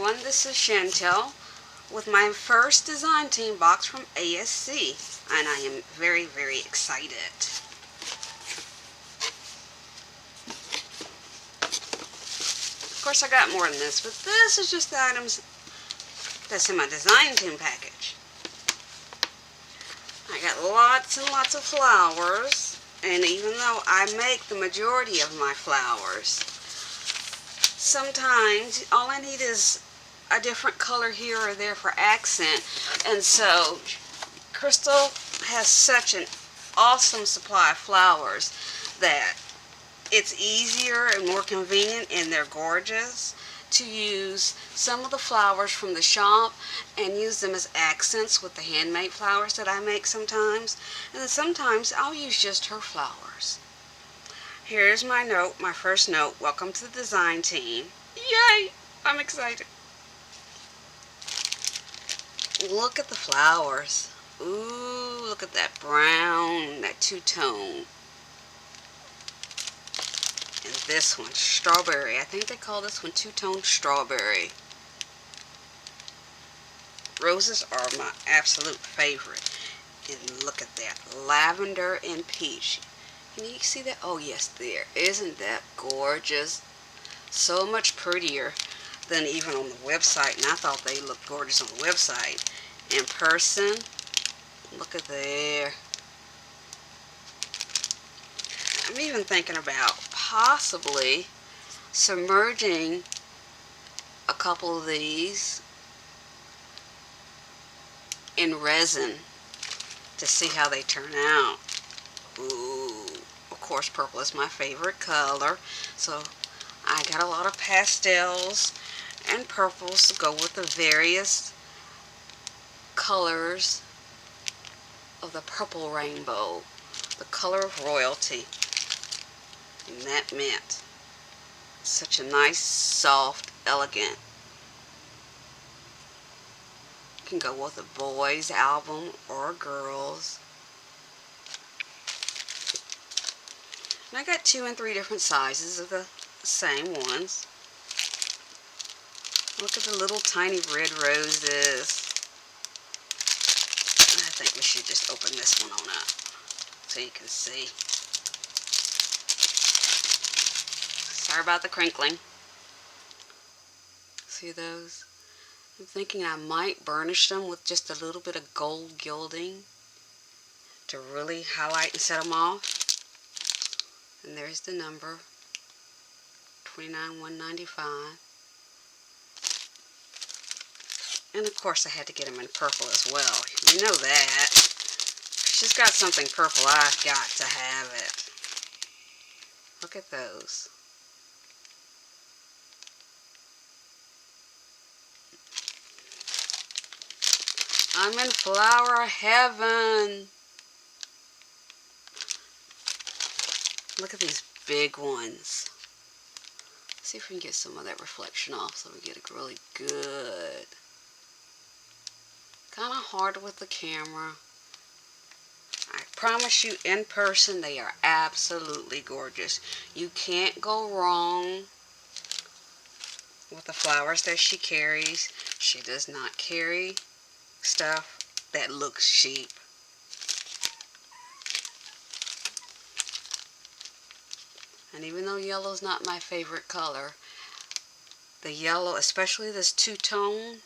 everyone, this is Chantel with my first design team box from ASC, and I am very, very excited. Of course, I got more than this, but this is just the items that's in my design team package. I got lots and lots of flowers, and even though I make the majority of my flowers, sometimes all I need is a different color here or there for accent. And so Crystal has such an awesome supply of flowers that it's easier and more convenient, and they're gorgeous, to use some of the flowers from the shop and use them as accents with the handmade flowers that I make sometimes. And then sometimes I'll use just her flowers. Here's my note, my first note. Welcome to the design team. Yay! I'm excited. Look at the flowers. Ooh, look at that brown, that two-tone. And this one, strawberry. I think they call this one two-tone strawberry. Roses are my absolute favorite. And look at that, lavender and peach. Can you see that? Oh yes, there. Isn't that gorgeous? So much prettier than even on the website. And I thought they looked gorgeous on the website. In person, look at there. I'm even thinking about possibly submerging a couple of these in resin to see how they turn out. Ooh, of course purple is my favorite color, so I got a lot of pastels and purples to go with the various colors of the purple rainbow, the color of royalty. And that mint. Such a nice, soft, elegant. Can go with a boys album or a girls. And I got 2 and 3 different sizes of the same ones. Look at the little tiny red roses. I think we should just open this one on up so you can see. Sorry about the crinkling. See those? I'm thinking I might burnish them with just a little bit of gold gilding to really highlight and set them off. And there's the number, $29,195. And of course I had to get them in purple as well. You know that. If she's got something purple, I've got to have it. Look at those. I'm in flower heaven. Look at these big ones. Let's see if we can get some of that reflection off so we get it really good. Kind of hard with the camera. I promise you, in person, they are absolutely gorgeous. You can't go wrong with the flowers that she carries. She does not carry stuff that looks cheap. And even though yellow is not my favorite color, the yellow, especially this two-tone,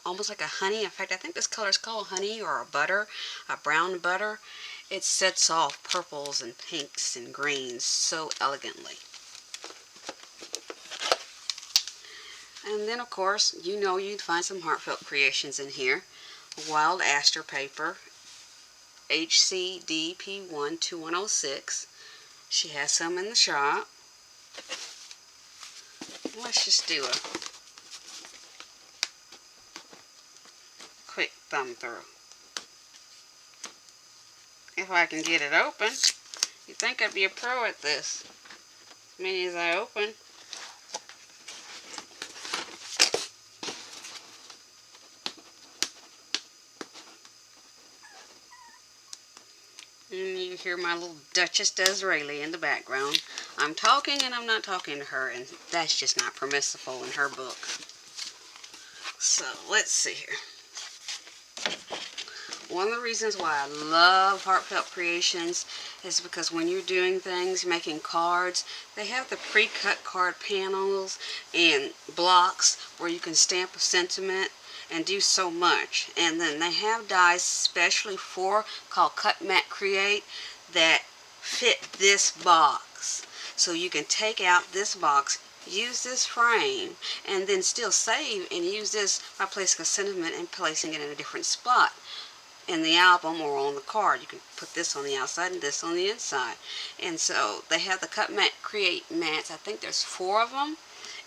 almost like a honey. In fact, I think this color is called honey or a butter, a brown butter. It sets off purples and pinks and greens so elegantly. And then, of course, you know you'd find some heartfelt creations in here. Wild Aster paper, HCDP1 2106. She has some in the shop. Let's just do a quick thumb through. If I can get it open. You'd think I'd be a pro at this. As many as I open. And you hear my little Duchess Disraeli in the background. I'm talking and I'm not talking to her, and that's just not permissible in her book. So let's see here. One of the reasons why I love Heartfelt Creations is because when you're doing things, making cards, they have the pre-cut card panels and blocks where you can stamp a sentiment and do so much. And then they have dies specially for called Cut Mat Create that fit this box. So you can take out this box, use this frame, and then still save and use this by placing a sentiment and placing it in a different spot in the album or on the card. You can put this on the outside and this on the inside. And so they have the Cut Mat Create mats. I think there's 4 of them,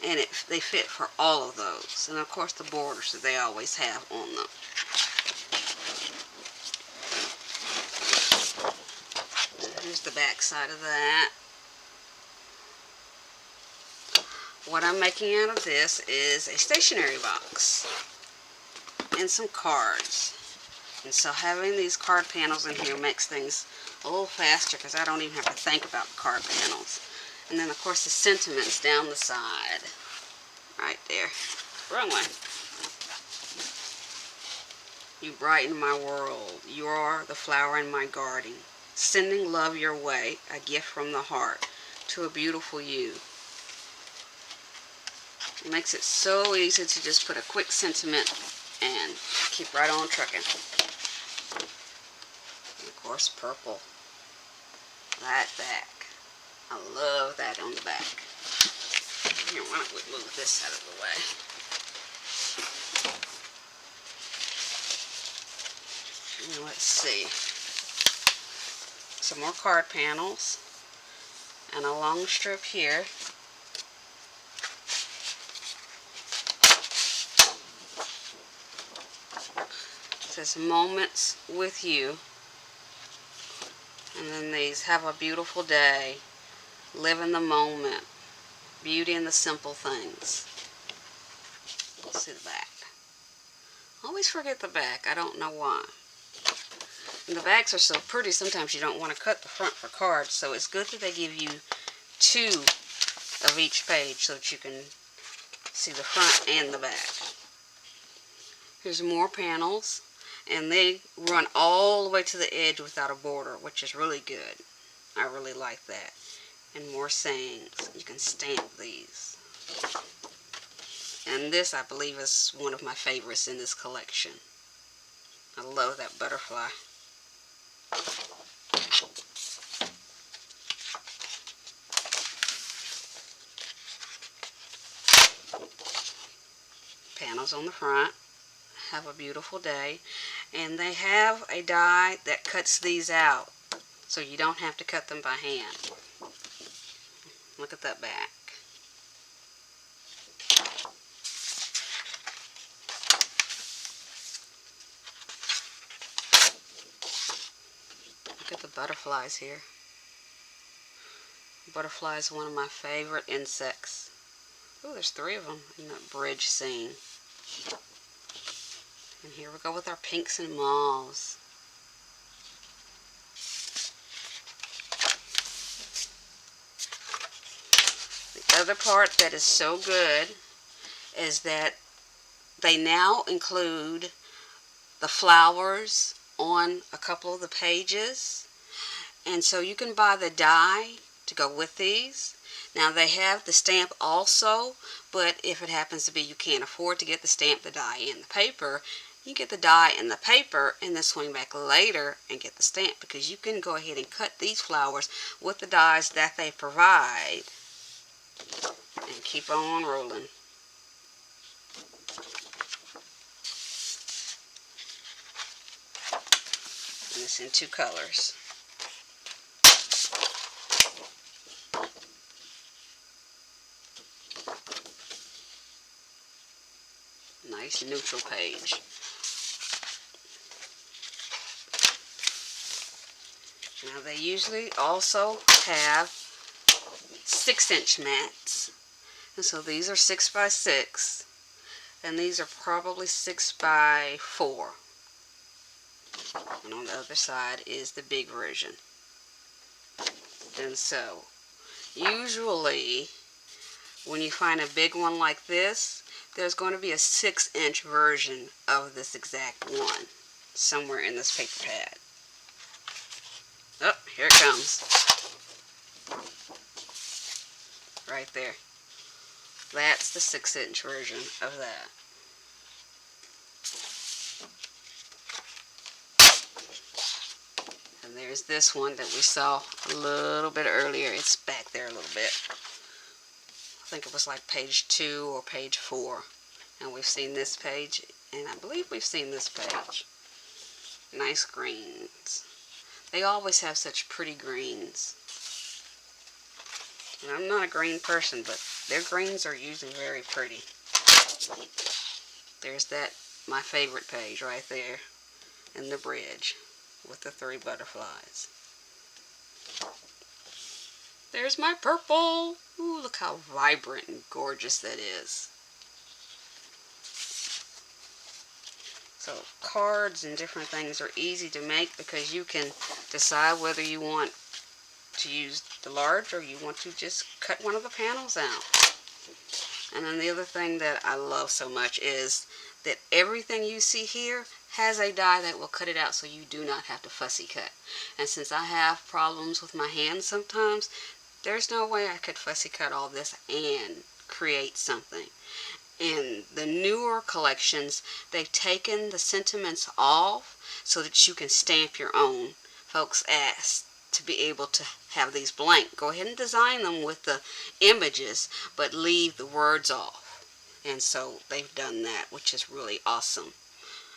and they fit for all of those. And of course the borders that they always have on them. Here's the back side of that. What I'm making out of this is a stationery box and some cards. And so having these card panels in here makes things a little faster because I don't even have to think about the card panels. And then of course the sentiments down the side. Right there. Wrong way. You brighten my world. You are the flower in my garden. Sending love your way, a gift from the heart to a beautiful you. It makes it so easy to just put a quick sentiment and keep right on trucking. And of course, purple. That back. I love that on the back. Here, why don't we move this out of the way? And let's see. Some more card panels. And a long strip here. It says Moments with You. And then these, have a beautiful day. Live in the moment. Beauty in the simple things. Let's see the back. I always forget the back. I don't know why. And the backs are so pretty, sometimes you don't want to cut the front for cards. So it's good that they give you 2 of each page so that you can see the front and the back. Here's more panels. And they run all the way to the edge without a border, which is really good. I really like that. And more sayings. You can stamp these. And this, I believe, is one of my favorites in this collection. I love that butterfly. Panels on the front. Have a beautiful day. And they have a die that cuts these out, so you don't have to cut them by hand. Look at that back. Look at the butterflies here. Butterfly is one of my favorite insects. Oh, there's 3 of them in that bridge scene. And here we go with our pinks and mauves. The other part that is so good is that they now include the flowers on a couple of the pages. And so you can buy the die to go with these. Now they have the stamp also, but if it happens to be you can't afford to get the stamp, the die, and the paper, you get the die and the paper and then swing back later and get the stamp, because you can go ahead and cut these flowers with the dies that they provide and keep on rolling. And it's in 2 colors. Nice neutral page. Now they usually also have 6-inch mats. And so these are 6 by 6. And these are probably 6 by 4. And on the other side is the big version. And so, usually, when you find a big one like this, there's going to be a 6-inch version of this exact one somewhere in this paper pad. Oh, here it comes. Right there. That's the 6-inch version of that. And there's this one that we saw a little bit earlier. It's back there a little bit. I think it was like page 2 or page 4. And we've seen this page, and I believe we've seen this page. Nice greens. They always have such pretty greens. And I'm not a green person, but their greens are usually very pretty. There's that, my favorite page right there, in the bridge with the 3 butterflies. There's my purple. Ooh, look how vibrant and gorgeous that is. So cards and different things are easy to make because you can decide whether you want to use the large or you want to just cut one of the panels out. And then the other thing that I love so much is that everything you see here has a die that will cut it out so you do not have to fussy cut. And since I have problems with my hands sometimes, there's no way I could fussy cut all this and create something. In the newer collections, they've taken the sentiments off so that you can stamp your own. Folks ask to be able to have these blank. Go ahead and design them with the images, but leave the words off. And so they've done that, which is really awesome.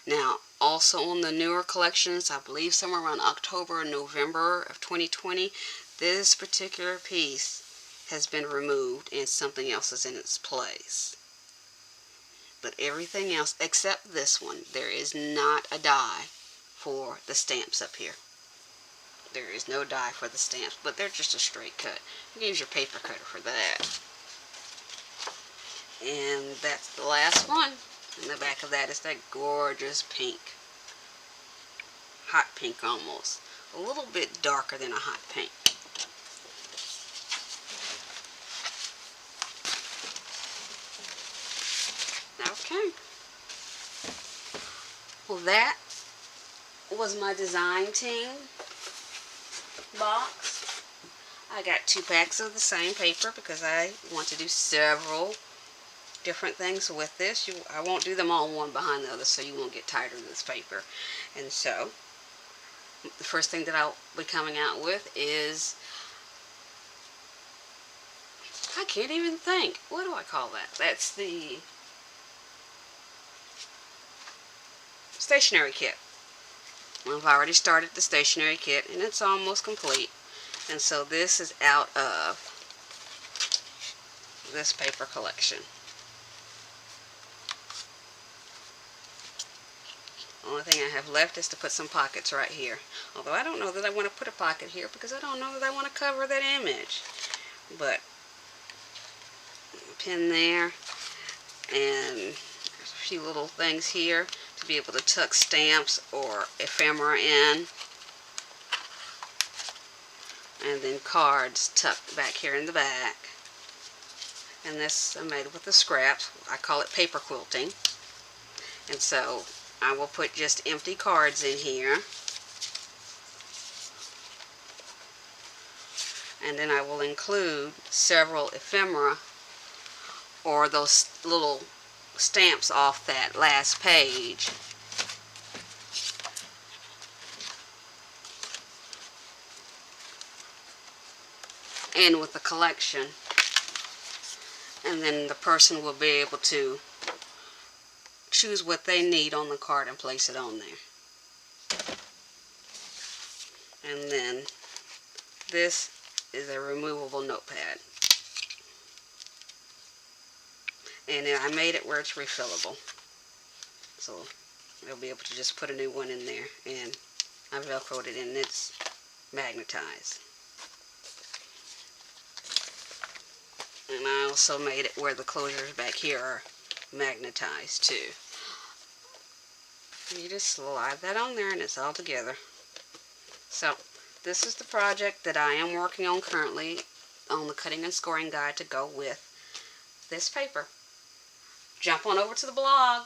Now, also on the newer collections, I believe somewhere around October or November of 2020, this particular piece has been removed and something else is in its place. But everything else except this one, there is not a die for the stamps up here. There is no die for the stamps, but they're just a straight cut. You can use your paper cutter for that. And that's the last one. In the back of that is that gorgeous pink. Hot pink almost. A little bit darker than a hot pink. Okay. Well, that was my design team box. I got 2 packs of the same paper because I want to do several different things with this. I won't do them all one behind the other so you won't get tired of this paper. And so, the first thing that I'll be coming out with is, I can't even think. What do I call that? That's the stationery kit. Well, I've already started the stationery kit and it's almost complete. And so this is out of this paper collection. The only thing I have left is to put some pockets right here. Although I don't know that I want to put a pocket here because I don't know that I want to cover that image. But a pin there, and there's a few little things here to be able to tuck stamps or ephemera in. And then cards tucked back here in the back. And this I made with the scraps. I call it paper quilting. And so I will put just empty cards in here. And then I will include several ephemera or those little stamps off that last page. In with the collection. And then the person will be able to choose what they need on the card and place it on there. And then this is a removable notepad. And then I made it where it's refillable. So you'll be able to just put a new one in there. And I velcroed it in, and it's magnetized. And I also made it where the closures back here are magnetized too. You just slide that on there and it's all together. So this is the project that I am working on currently on the cutting and scoring guide to go with this paper. jump on over to the blog.